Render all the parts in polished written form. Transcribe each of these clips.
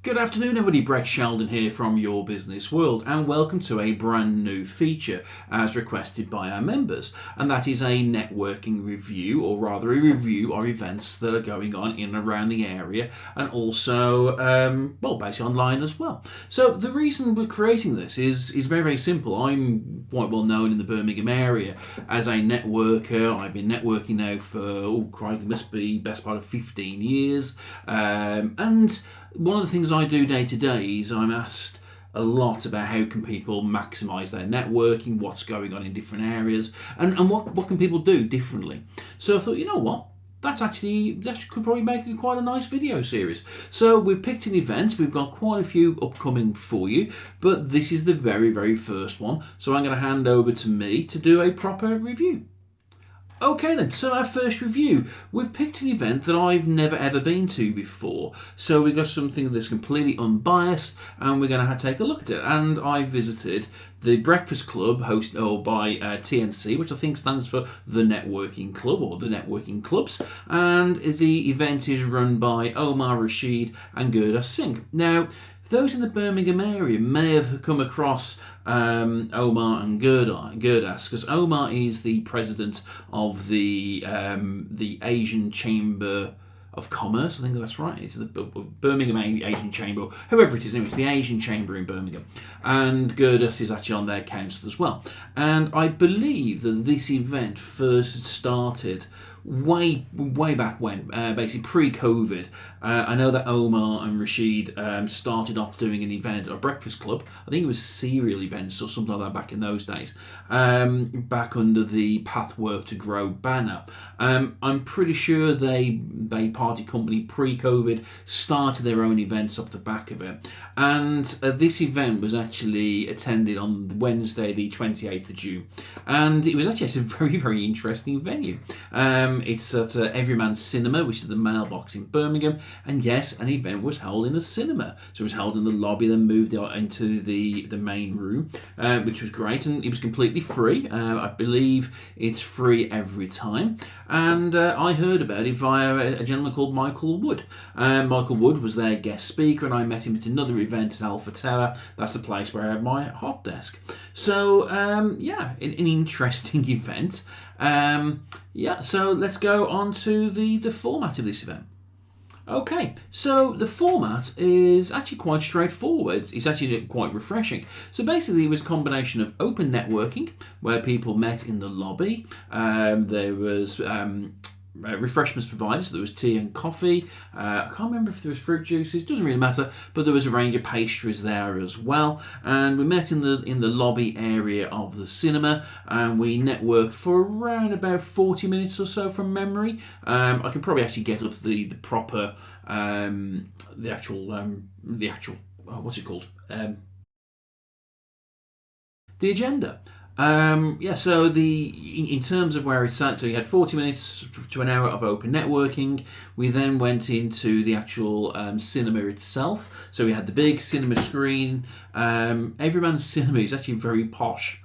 Good afternoon everybody, Brett Sheldon here from Your Business World, and welcome to a brand new feature as requested by our members, and that is a networking review, or rather a review of events that are going on in and around the area, and also basically online as well. So the reason we're creating this is very, very simple. I'm quite well known in the Birmingham area as a networker. I've been networking now for, crikey, must be best part of 15 years, and one of the things I do day to day is I'm asked a lot about how can people maximise their networking, what's going on in different areas, and what can people do differently. So I thought, you know what? That could probably make quite a nice video series. So we've picked an event. We've got quite a few upcoming for you, but this is the very, very first one. So I'm going to hand over to me to do a proper review. Okay then, so our first review. We've picked an event that I've never ever been to before. So we've got something that's completely unbiased and we're going to take a look at it. And I visited the Breakfast Club hosted by TNC, which I think stands for the Networking Club or the Networking Clubs. And the event is run by Omar Rashid and Gurdas Singh. Now, those in the Birmingham area may have come across Omar and Gurdas, because Omar is the president of the Asian Chamber of Commerce. I think that's right. It's the Birmingham Asian Chamber, whoever it is. Anyway, it's the Asian Chamber in Birmingham, and Gurdas is actually on their council as well. And I believe that this event first started way back when, basically pre-COVID. I know that Omar and Rashid started off doing an event at a Breakfast Club. I think it was cereal events or something like that back in those days, back under the Pathwork to Grow banner. I'm pretty sure they party company pre-COVID started their own events off the back of it, and this event was actually attended on Wednesday the 28th of June, and it was actually a very, very interesting venue. It's at Everyman Cinema, which is the Mailbox in Birmingham, and yes, an event was held in a cinema. So it was held in the lobby, then moved out into the main room, which was great, and it was completely free. I believe it's free every time, and I heard about it via a gentleman called Michael Wood. Michael Wood was their guest speaker, and I met him at another event at Alpha Tower. That's the place where I have my hot desk. So an interesting event. So let's go on to the format of this event. Okay, so the format is actually quite straightforward. It's actually quite refreshing. So basically it was a combination of open networking, where people met in the lobby. There was refreshments provided, so there was tea and coffee. I can't remember if there was fruit juices, doesn't really matter, but there was a range of pastries there as well. And we met in the lobby area of the cinema, and we networked for around about 40 minutes or so from memory. I can probably actually get up the proper the actual what's it called, the agenda. So in terms of where it's at, so you had 40 minutes to an hour of open networking. We then went into the actual cinema itself. So we had the big cinema screen. Everyman's Cinema is actually very posh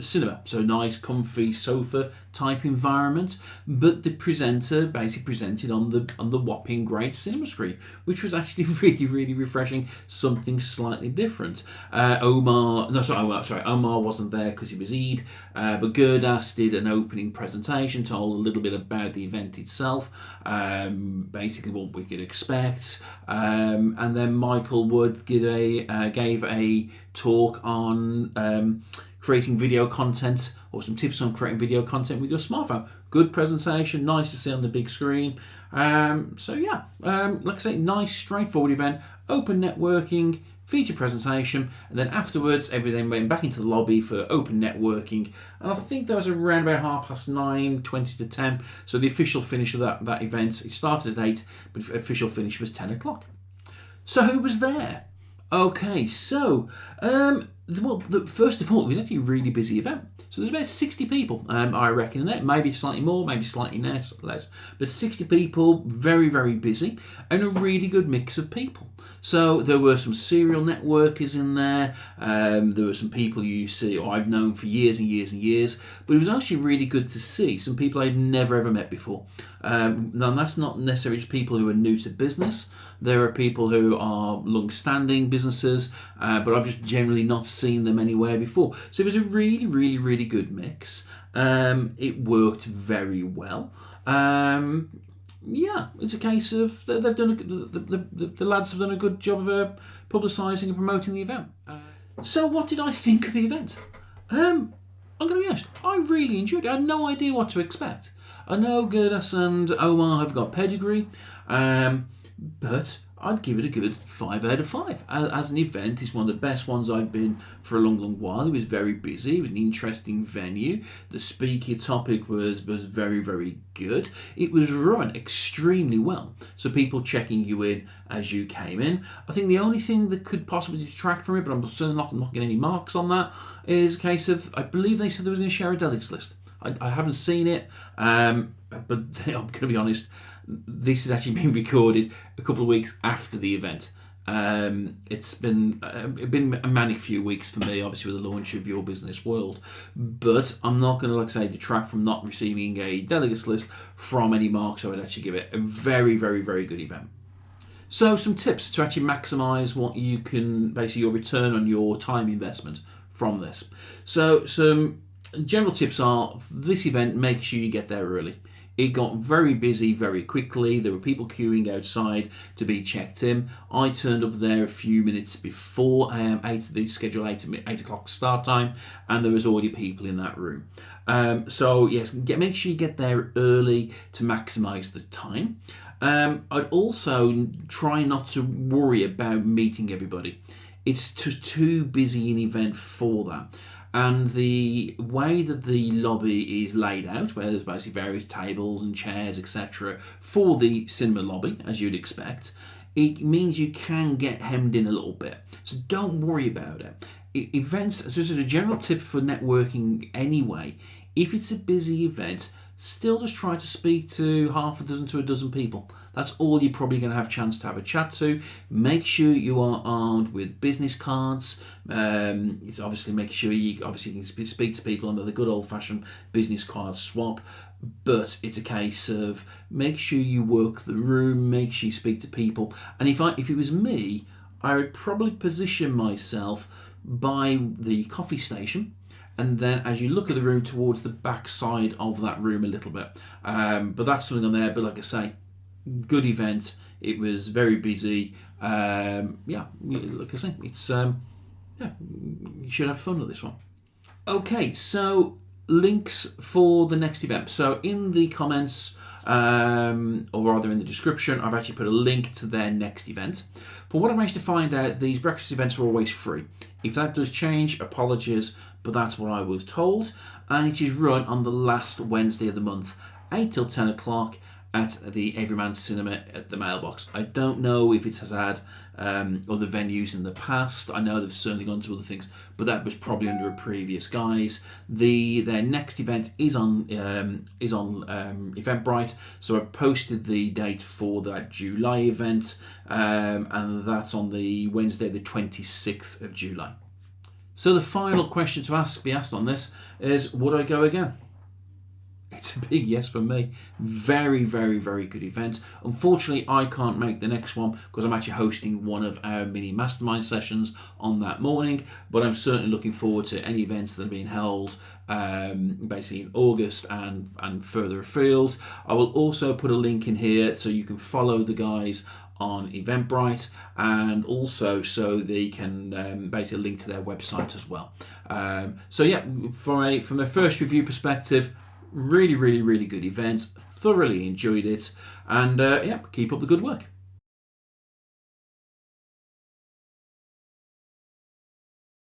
cinema, so nice comfy sofa type environment, but the presenter basically presented on the whopping great cinema screen, which was actually really, really refreshing, something slightly different. Omar wasn't there because he was Eid, but Gurdas did an opening presentation, told a little bit about the event itself, basically what we could expect, and then Michael Wood gave a talk on creating video content, or some tips on creating video content with your smartphone. Good presentation, nice to see on the big screen. Like I say, nice straightforward event, open networking, feature presentation, and then afterwards everything went back into the lobby for open networking, and I think that was around about 9:30, 20 to 10. So the official finish of that event, it started at 8, but the official finish was 10 o'clock. So who was there? Okay, so first of all, it was actually a really busy event. So there's about 60 people, I reckon, in there. Maybe slightly more, maybe slightly less. But 60 people, very, very busy, and a really good mix of people. So there were some serial networkers in there. There were some people you see, or I've known for years and years and years. But it was actually really good to see some people I'd never ever met before. Now that's not necessarily just people who are new to business. There are people who are long-standing businesses, but I've just generally not seen them anywhere before. So it was a really, really, really good mix. It worked very well. Yeah, it's a case of they've done the lads have done a good job of publicising and promoting the event. So what did I think of the event? I'm going to be honest, I really enjoyed it. I had no idea what to expect. I know Gerdas and Omar have got pedigree, but I'd give it a good 5 out of 5. As an event, it's one of the best ones I've been for a long, long while. It was very busy. It was an interesting venue. The speaker topic was very, very good. It was run extremely well. So people checking you in as you came in. I think the only thing that could possibly detract from it, but I'm certainly not getting any marks on that, is a case of, I believe they said they were going to share a delegates list. I haven't seen it, but I'm going to be honest, this has actually been recorded a couple of weeks after the event. It's been a manic few weeks for me, obviously with the launch of Your Business World. But I'm not going to, like I say, detract from not receiving a delegates list from any marks. I would actually give it a very, very, very good event. So some tips to actually maximise what you can, basically your return on your time investment from this. So some general tips are, this event, make sure you get there early. It got very busy very quickly. There were people queuing outside to be checked in. I turned up there a few minutes before the scheduled 8 o'clock start time, and there was already people in that room. So yes, make sure you get there early to maximise the time. I'd also try not to worry about meeting everybody. It's too busy an event for that. And the way that the lobby is laid out, where there's basically various tables and chairs, etc., for the cinema lobby, as you'd expect, it means you can get hemmed in a little bit. So don't worry about it. Events, just as a general tip for networking anyway, if it's a busy event, still just try to speak to half a dozen to a dozen people. That's all you're probably going to have a chance to have a chat to. Make sure you are armed with business cards. It's obviously make sure you can speak to people under the good old-fashioned business card swap. But it's a case of make sure you work the room, make sure you speak to people. And if it was me, I would probably position myself by the coffee station. And then as you look at the room, towards the back side of that room a little bit. But that's something on there. But like I say, good event. It was very busy. Like I say, it's you should have fun with this one. Okay, so links for the next event. So in the comments, or rather in the description, I've actually put a link to their next event. For what I managed to find out, these breakfast events are always free. If that does change, apologies, but that's what I was told. And it is run on the last Wednesday of the month, 8 till 10 o'clock at the Everyman Cinema at the Mailbox. I don't know if it has had other venues in the past. I know they've certainly gone to other things, but that was probably under a previous guise. Their next event is on Eventbrite, so I've posted the date for that July event, and that's on the Wednesday, the 26th of July. So the final question to be asked on this is, would I go again? It's a big yes from me. Very, very, very good event. Unfortunately, I can't make the next one because I'm actually hosting one of our mini mastermind sessions on that morning, but I'm certainly looking forward to any events that are being held basically in August and further afield. I will also put a link in here so you can follow the guys on Eventbrite, and also so they can basically link to their website as well. So yeah, from a first review perspective, really, really, really good event. Thoroughly enjoyed it, and keep up the good work.